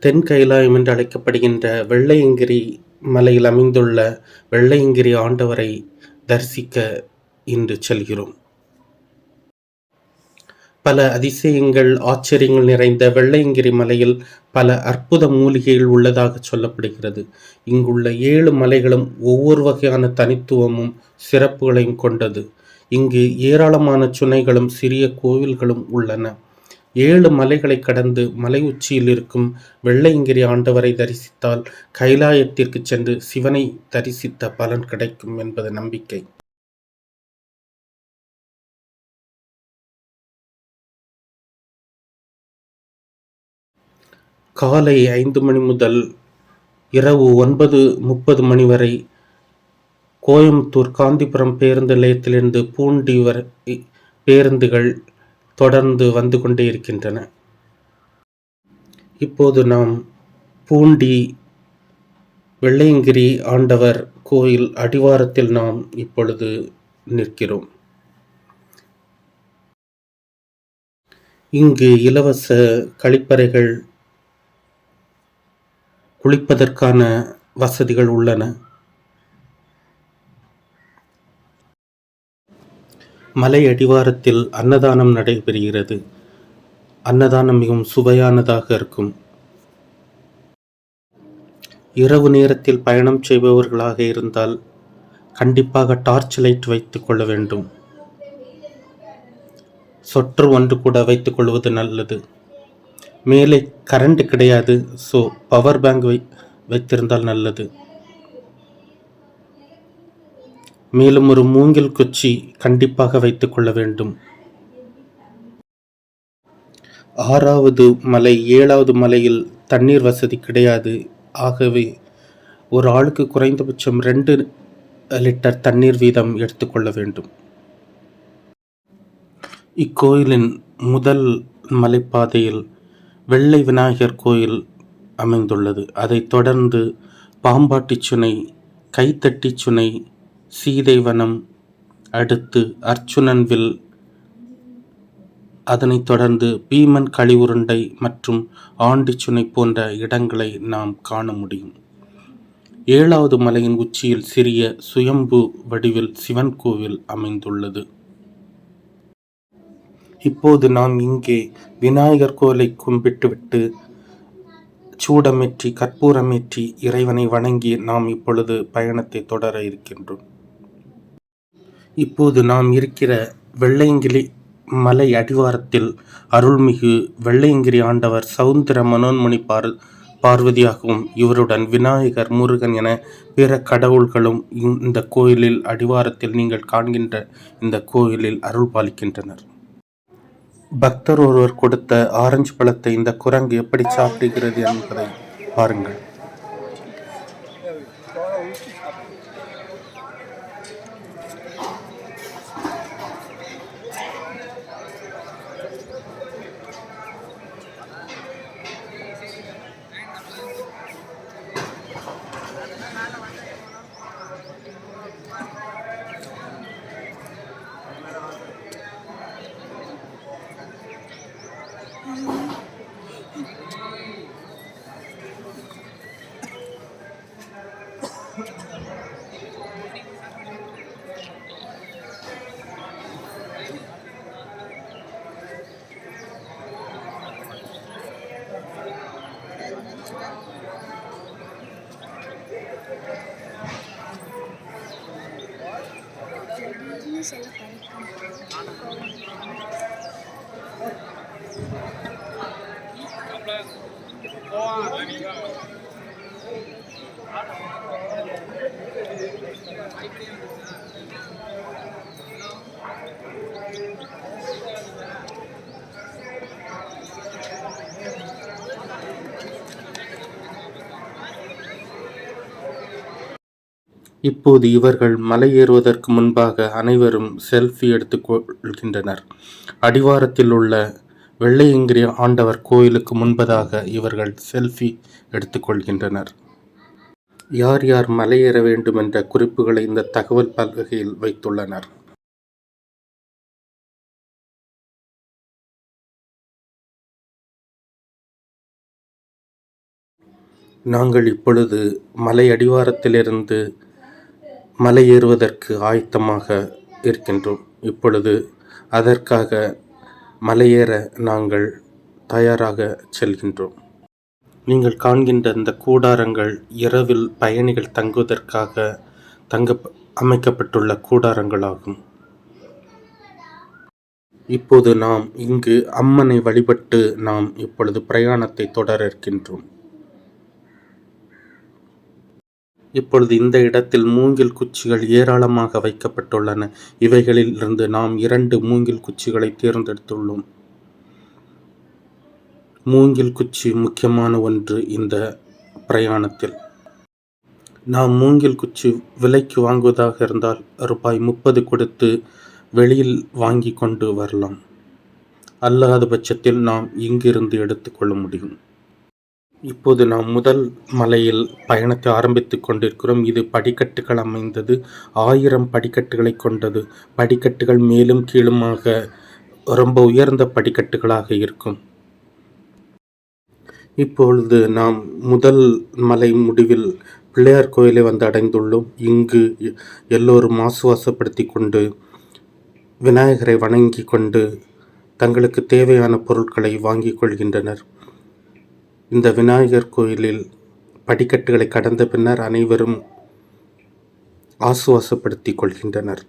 தென் கைலாயம் என்று அழைக்கப்படுகின்ற வெள்ளையங்கிரி மலையில் அமைந்துள்ள வெள்ளையங்கிரி ஆண்டவரை தரிசிக்க இன்று செல்கிறோம். பல அதிசயங்கள், ஆச்சரியங்கள் நிறைந்த வெள்ளையங்கிரி மலையில் பல அற்புத மூலிகைகள் உள்ளதாக சொல்லப்படுகிறது. இங்குள்ள 7 மலைகளும் ஒவ்வொரு வகையான தனித்துவமும் சிறப்புகளையும் கொண்டது. இங்கு ஏராளமான சுனைகளும் சிறிய கோவில்களும் உள்ளன. 7 மலைகளை கடந்து மலை உச்சியில் இருக்கும் வெள்ளையங்கிரி ஆண்டவரை தரிசித்தால் கைலாயத்திற்கு சென்று சிவனை தரிசித்த பலன் கிடைக்கும் என்பது நம்பிக்கை. காலை 5 மணி முதல் இரவு 9:30 மணி வரை கோயம்புத்தூர் காந்திபுரம் பேருந்து நிலையத்திலிருந்து பூண்டி வரை பேருந்துகள் தொடர்ந்து வந்து கொண்டே இருக்கின்றன. இப்போது நாம் பூண்டி வெள்ளையங்கிரி ஆண்டவர் கோயில் அடிவாரத்தில் நாம் இப்பொழுது நிற்கிறோம். இங்கு இலவச கழிப்பறைகள், குளிப்பதற்கான வசதிகள் உள்ளன. மலை அடிவாரத்தில் அன்னதானம் நடைபெறுகிறது. அன்னதானம் மிகவும் சுவையானதாக இருக்கும். இரவு நேரத்தில் பயணம் செய்பவர்களாக இருந்தால் கண்டிப்பாக டார்ச் லைட் வைத்துக் கொள்ள வேண்டும். சொற்று ஒன்று கூட வைத்துக் கொள்வது நல்லது. மேலே கரண்ட் கிடையாது, ஸோ பவர் பேங்க் வைத்திருந்தால் நல்லது. மேலும் ஒரு மூங்கில் குச்சி கண்டிப்பாக வைத்துக் கொள்ள வேண்டும். 6வது மலை 7வது மலையில் தண்ணீர் வசதி கிடையாது. ஆகவே ஒரு ஆளுக்கு குறைந்தபட்சம் 2 லிட்டர் தண்ணீர் வீதம் எடுத்துக்கொள்ள வேண்டும். இக்கோயிலின் முதல் மலைப்பாதையில் வெள்ளை விநாயகர் கோயில் அமைந்துள்ளது. அதைத் தொடர்ந்து பாம்பாட்டி சுனை, கைத்தட்டி சுனை, சீதைவனம், அடுத்து அர்ச்சுனன்வில், அதனைத் தொடர்ந்து பீமன் களிஉருண்டை மற்றும் ஆண்டிச்சுனை போன்ற இடங்களை நாம் காண முடியும். 7வது மலையின் உச்சியில் சிறிய சுயம்பு வடிவில் சிவன் கோவில் அமைந்துள்ளது. இப்போது நாம் இங்கே விநாயகர் கோயிலை கும்பிட்டுவிட்டு சூடமேற்றி கற்பூரமேற்றி இறைவனை வணங்கி நாம் இப்பொழுது பயணத்தை தொடர இருக்கின்றோம். இப்போது நாம் இருக்கிற வெள்ளையங்கிரி மலை அடிவாரத்தில் அருள்மிகு வெள்ளையங்கிரி ஆண்டவர் சவுந்தர மனோன்மணி பார்வதியாகவும் இவருடன் விநாயகர், முருகன் என பிற கடவுள்களும் இந்த கோயிலில் அடிவாரத்தில் நீங்கள் காண்கின்ற இந்த கோயிலில் அருள் பாலிக்கின்றனர். பக்தர் ஒருவர் கொடுத்த ஆரஞ்சு பழத்தை இந்த குரங்கு எப்படி சாப்பிடுகிறது என்பதை பாருங்கள். இப்போது இவர்கள் மலை ஏறுவதற்கு முன்பாக அனைவரும் செல்ஃபி எடுத்துக் கொள்கின்றனர். அடிவாரத்தில் உள்ள வெள்ளையங்கிரி ஆண்டவர் கோயிலுக்கு முன்பதாக இவர்கள் செல்ஃபி எடுத்துக் கொள்கின்றனர். யார் யார் மலையேற வேண்டும் என்ற குறிப்புகளை இந்த தகவல் பலகையில் வைத்துள்ளனர். நாங்கள் இப்பொழுது மலை அடிவாரத்திலிருந்து மலை ஏறுவதற்கு ஆயத்தமாக இருக்கின்றோம். இப்பொழுது அதற்காக மலையேற நாங்கள் தயாராக செல்கின்றோம். நீங்கள் காண்கின்ற இந்த கூடாரங்கள் இரவில் பயணிகள் தங்குவதற்காக அமைக்கப்பட்டுள்ள கூடாரங்களாகும். இப்போது நாம் இங்கு அம்மனை வழிபட்டு நாம் இப்பொழுது பிரயாணத்தை தொடர இருக்கின்றோம். இப்பொழுது இந்த இடத்தில் மூங்கில் குச்சிகள் ஏராளமாக வைக்கப்பட்டுள்ளன. இவைகளில் இருந்து நாம் 2 மூங்கில் குச்சிகளை தேர்ந்தெடுத்துள்ளோம். மூங்கில் குச்சி முக்கியமான ஒன்று இந்த பிரயாணத்தில். நாம் மூங்கில் குச்சி விலைக்கு வாங்குவதாக இருந்தால் ரூபாய் 30 கொடுத்து வெளியில் வாங்கி கொண்டு வரலாம். அல்லாத பட்சத்தில் நாம் இங்கிருந்து எடுத்துக்கொள்ள முடியும். இப்போது நாம் முதல் மலையில் பயணத்தை ஆரம்பித்துக் கொண்டிருக்கிறோம். இது படிக்கட்டுகள் அமைந்தது. 1000 படிக்கட்டுகளை கொண்டது. படிக்கட்டுகள் மேலும் கீழுமாக ரொம்ப உயர்ந்த படிக்கட்டுகளாக இருக்கும். இப்பொழுது நாம் முதல் மலை முடிவில் பிள்ளையார் கோயிலை வந்து அடைந்துள்ளோம். இங்கு எல்லோரும் ஆசுவாசப்படுத்தி கொண்டு விநாயகரை வணங்கி கொண்டு தங்களுக்கு தேவையான பொருட்களை வாங்கிக் கொள்கின்றனர். இந்த விநாயகர் கோயிலில் படிக்கட்டுகளை கடந்த பின்னர் அனைவரும் ஆசுவாசப்படுத்திக் கொள்கின்றனர்.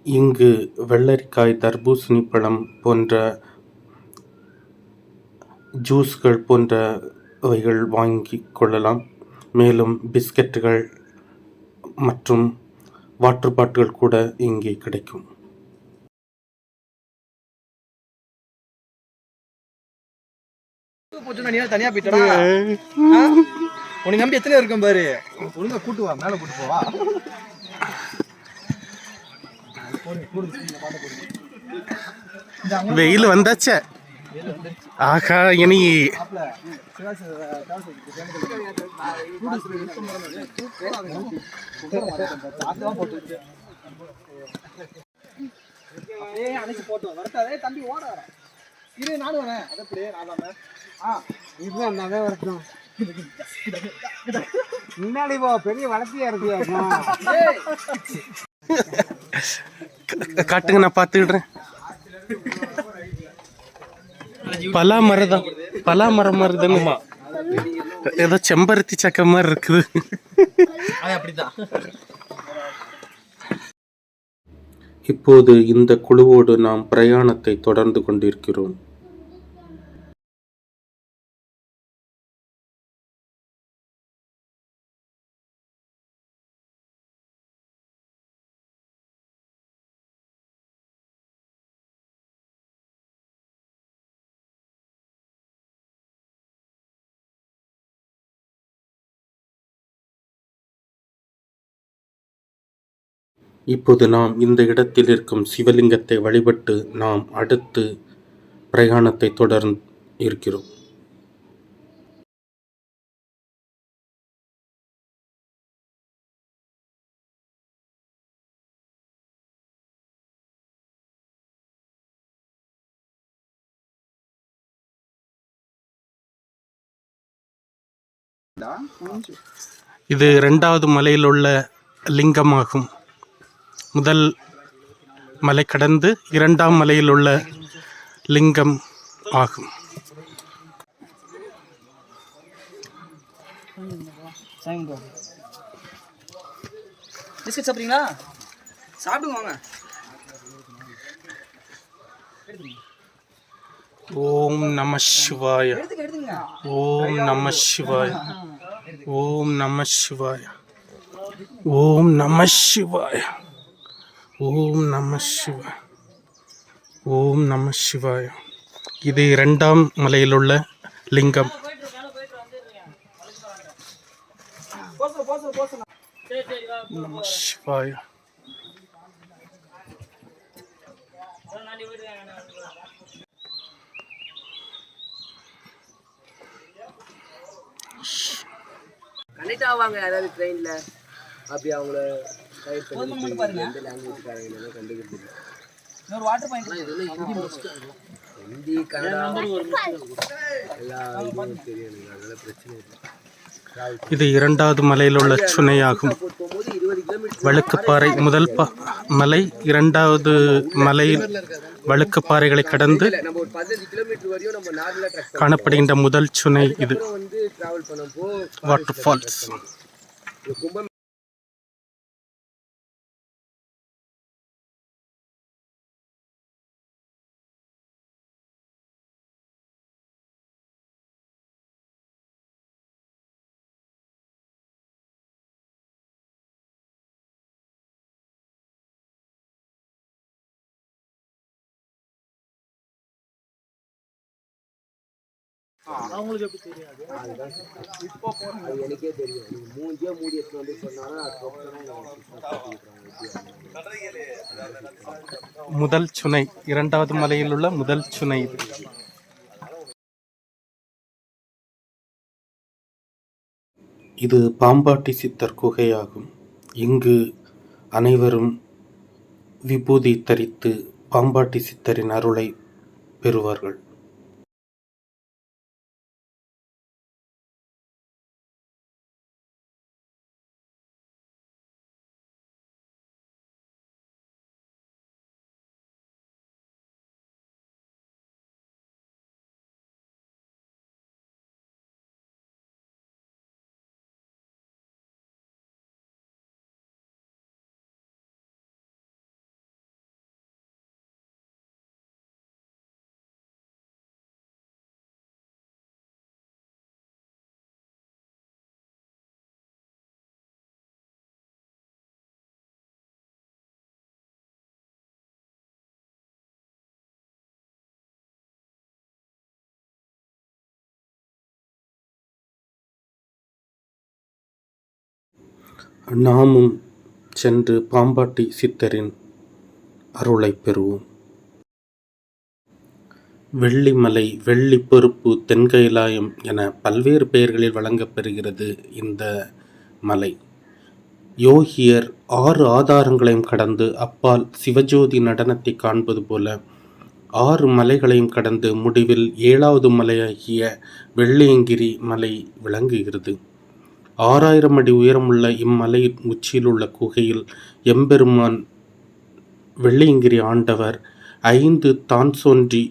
இங்கு வெள்ளரிக்காய், தர்பூசணி பழம் போன்ற ஜூஸ்கள் போன்றவைகள் வாங்கிக் கொள்ளலாம். மேலும் பிஸ்கட்டுகள் மற்றும் வாட்டர் பாட்டில்கள் கூட இங்கே கிடைக்கும். தனியா போயிட்டா உனக்கு நம்பி எத்தனை இருக்கும் பாரு. ஒழுங்கா கூட்டு வா, மேல கூட்டு போவா. வெயில் வந்தாச்சே. ஆகா, இனி அணைச்சு போட்டோம் வரட்டாதே தம்பி ஓட வர இரு, நானும் வரேன். அதை அப்படியே நான் வரட்டும். முன்னாடி போ, பெரிய வளர்ச்சியா இருக்கு. காட்டுங்க, நான் பார்த்துக்கிடுறேன். பலா மரம் மாதிரி தானுமா, ஏதோ செம்பருத்தி சக்க மாதிரி இருக்குது. அப்படிதான். இப்போது இந்த குழுவோடு நாம் பிரயாணத்தை தொடர்ந்து கொண்டிருக்கிறோம். இப்போது நாம் இந்த இடத்தில் இருக்கும் சிவலிங்கத்தை வழிபட்டு நாம் அடுத்து பிரயாணத்தை தொடர்ந்து இருக்கிறோம். இது 2வது மலையில் உள்ள லிங்கமாகும். முதல் மலை கடந்து 2ஆம் மலையில் உள்ள லிங்கம் ஆகும். பிஸ்கட் சாப்பிட்றீங்களா? சாப்பிடுங்க வாங்க. ஓம் நம சிவாய, ஓம் நம சிவாய, ஓம் நம சிவாய, ஓம் நம சிவாய, ஓம் நம சிவாய, ஓம் நம சிவாய. இது 2ஆம் மலையில் உள்ள லிங்கம். நம சிவாய. கனெக்ட் ஆவாங்க யாராவது ட்ரெயின்ல, அப்படி அவங்கள பாருங்க. இன்னொரு வாட்டர் பாயிண்ட் ஹிந்தி கன்னடா எல்லா இதுவும் தெரியும் எனக்கு, அதனால பிரச்சனை இல்லை. இது இரண்டாவது மலையில் உள்ள சுனையாகும். போகும்போது 20 கிலோமீட்டர் வழுக்குப்பாறை முதல் மலை, இரண்டாவது மலையில் வழுக்குப்பாறைகளை கடந்து நம்ம ஒரு 15 கிலோமீட்டர் வரையும் நம்ம நார்மலா ட்ரக் காணப்படுகின்ற முதல் சுனை இது. வந்து டிராவல் பண்ணப்போ வாட்டர் ஃபால்ஸ். கும்பம் அவங்களுக்கு எப்படி தெரியாது? அது எனக்கே தெரியும். நீங்க மூஞ்சியே மூடி எடுத்து வந்து சொன்னாலும் முதல் சுனை, இரண்டாவது மலையில் உள்ள முதல் சுனை இது. இது பாம்பாட்டி சித்தர் குகையாகும். இங்கு அனைவரும் விபூதி தரித்து பாம்பாட்டி சித்தரின் அருளை பெறுவார்கள். நாமும் சென்று பாம்பாட்டி சித்தரின் அருளை பெறுவோம். வெள்ளிமலை, வெள்ளி பொறுப்பு, தென்கைலாயம் என பல்வேறு பெயர்களில் வழங்கப்பெறுகிறது இந்த மலை. யோகியர் 6 ஆதாரங்களையும் கடந்து அப்பால் சிவஜோதி நடனத்தை காண்பது போல 6 மலைகளையும் கடந்து முடிவில் 7வது மலையாகிய வெள்ளியங்கிரி மலை விளங்குகிறது. 6000 அடி உயரமுள்ள இம்மலையின் உச்சியில் உள்ள குகையில் எம்பெருமான் வெள்ளியங்கிரி ஆண்டவர் 5 தான்சோன்றி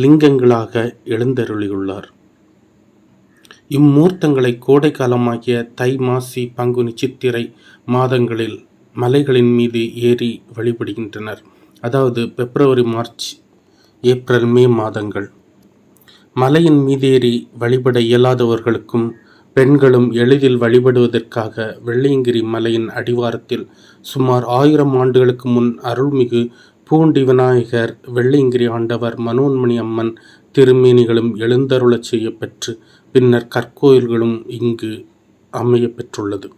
லிங்கங்களாக எழுந்தருளியுள்ளார். இம்மூர்த்தங்களை கோடை காலமாகிய தை, மாசி, பங்குனி, சித்திரை மாதங்களில் மலைகளின் மீது ஏறி வழிபடுகின்றனர். அதாவது பிப்ரவரி, மார்ச், ஏப்ரல், மே மாதங்கள். மலையின் மீதேறி வழிபட இயலாதவர்களுக்கும் பெண்களும் எளிதில் வழிபடுவதற்காக வெள்ளியங்கிரி மலையின் அடிவாரத்தில் சுமார் 1000 ஆண்டுகளுக்கு முன் அருள்மிகு பூண்டி விநாயகர், வெள்ளியங்கிரி ஆண்டவர், மனோன்மணி அம்மன் திருமேனிகளும் எழுந்தருளச் செய்ய பெற்று பின்னர் கற்கோயில்களும் இங்கு அமைய பெற்றுள்ளது.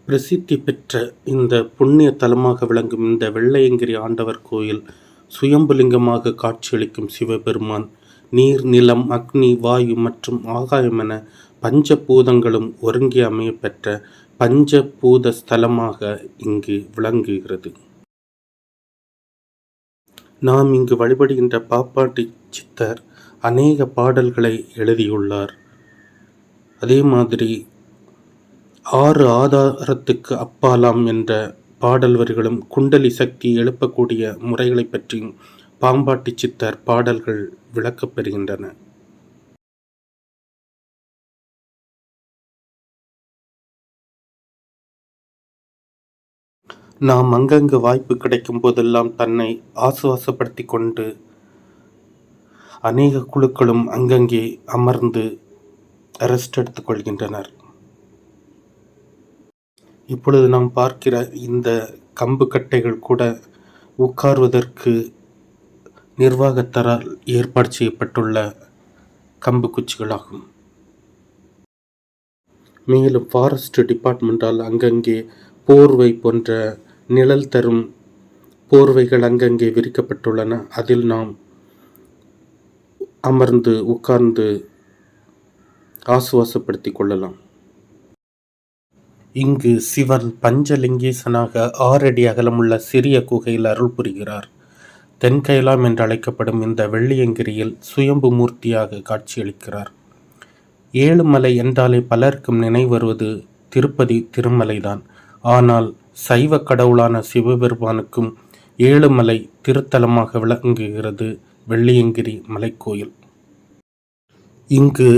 பிரசித்தி பெற்ற இந்த புண்ணிய தலமாக விளங்கும் இந்த வெள்ளியங்கிரி ஆண்டவர் கோயில் சுயம்புலிங்கமாக காட்சியளிக்கும் சிவபெருமான் நீர், நிலம், அக்னி, வாயு மற்றும் ஆகாயம் என பஞ்சபூதங்களும் ஒருங்கே அமைய பெற்ற பஞ்சபூத ஸ்தலமாக இங்கு விளங்குகிறது. நாம் இங்கு வழிபடுகின்ற பாம்பாட்டி சித்தர் அநேக பாடல்களை எழுதியுள்ளார். அதே மாதிரி 6 ஆதாரத்துக்கு அப்பாலாம் என்ற பாடல் வரிகளும் குண்டலி சக்தி எழுப்பக்கூடிய முறைகளை பற்றியும் பாம்பாட்டி சித்தர் பாடல்கள் விளக்கப்பெறுகின்றன. நாம் அங்கங்கு வாய்ப்பு கிடைக்கும் போதெல்லாம் தன்னை ஆசுவாசப்படுத்தி கொண்டு அநேக குழுக்களும் அங்கங்கே அமர்ந்து ரெஸ்ட் எடுத்துக் கொள்கின்றனர். இப்பொழுது நாம் பார்க்கிற இந்த கம்பு கட்டைகள் கூட உட்கார்வதற்கு நிர்வாகத்தாரால் ஏற்பாடு செய்யப்பட்டுள்ள கம்பு குச்சிகளாகும். மேலும் ஃபாரஸ்ட் டிபார்ட்மெண்டால் அங்கங்கே போர்வை போன்ற நிழல் தரும் போர்வைகள் அங்கங்கே விரிக்கப்பட்டுள்ளன. அதில் நாம் அமர்ந்து உட்கார்ந்து ஆசுவாசப்படுத்திக் கொள்ளலாம். இங்கு சிவன் பஞ்சலிங்கேசனாக 6 அடி அகலமுள்ள சிறிய குகையில் அருள் புரிகிறார். தென்கைலாம் என்று அழைக்கப்படும் இந்த வெள்ளியங்கிரியில் சுயம்பு மூர்த்தியாக காட்சியளிக்கிறார். ஏழுமலை என்றாலே பலருக்கும் நினைவு வருவது திருப்பதி திருமலைதான். ஆனால் சைவ கடவுளான சிவபெருமானுக்கும் ஏழுமலை திருத்தலமாக விளங்குகிறது வெள்ளியங்கிரி மலைக்கோயில். இங்கு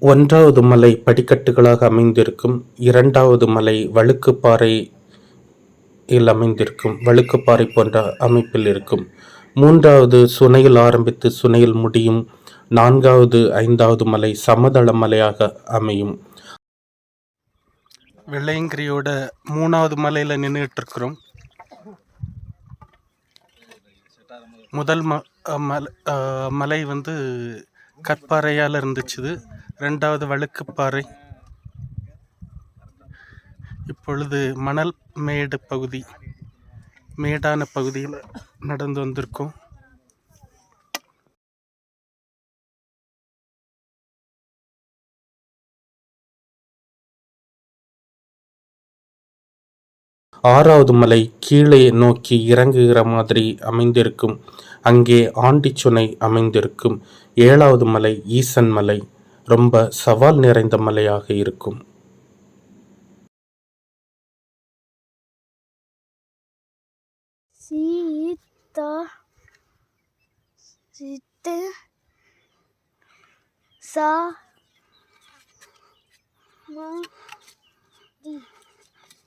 1வது மலை படிக்கட்டுகளாக அமைந்திருக்கும், 2வது மலை வழுக்குப்பாறையில் அமைந்திருக்கும், வழுக்குப்பாறை போன்ற அமைப்பில் இருக்கும், 3வது சுனையில் ஆரம்பித்து சுனையில் முடியும், 4வது 5வது மலை சமதள மலையாக அமையும். வெள்ளையங்கிரியோட 3வது மலையில நின்றுட்டு இருக்கிறோம். முதல் மலை வந்து கற்பாறையால் இருந்துச்சு, 2வது வழுக்குப்பாறை. இப்பொழுது மணல் மேடான பகுதியில் நடந்து வந்திருக்கோம். ஆறாவது மலை கீழே நோக்கி இறங்குகிற மாதிரி அமைந்திருக்கும், அங்கே ஆண்டிச்சுனை அமைந்திருக்கும். 7வது மலை ஈசன் மலை, ரொம்ப சவால் நிறைந்த மலையாக இருக்கும்.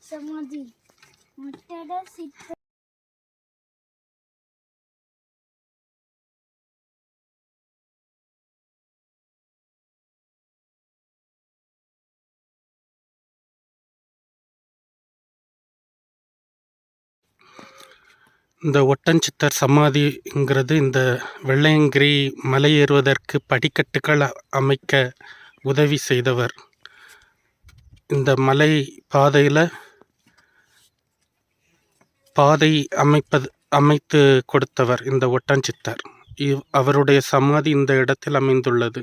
சமாதி முட்டட சித்த இந்த ஒட்டன்சித்தர் சமாதிங்கிறது இந்த வெள்ளையங்கிரி மலை ஏறுவதற்கு படிக்கட்டுகள் அமைக்க உதவி செய்தவர். இந்த மலை பாதை அமைத்து கொடுத்தவர் இந்த ஒட்டன்சித்தர். அவருடைய சமாதி இந்த இடத்தில் அமைந்துள்ளது.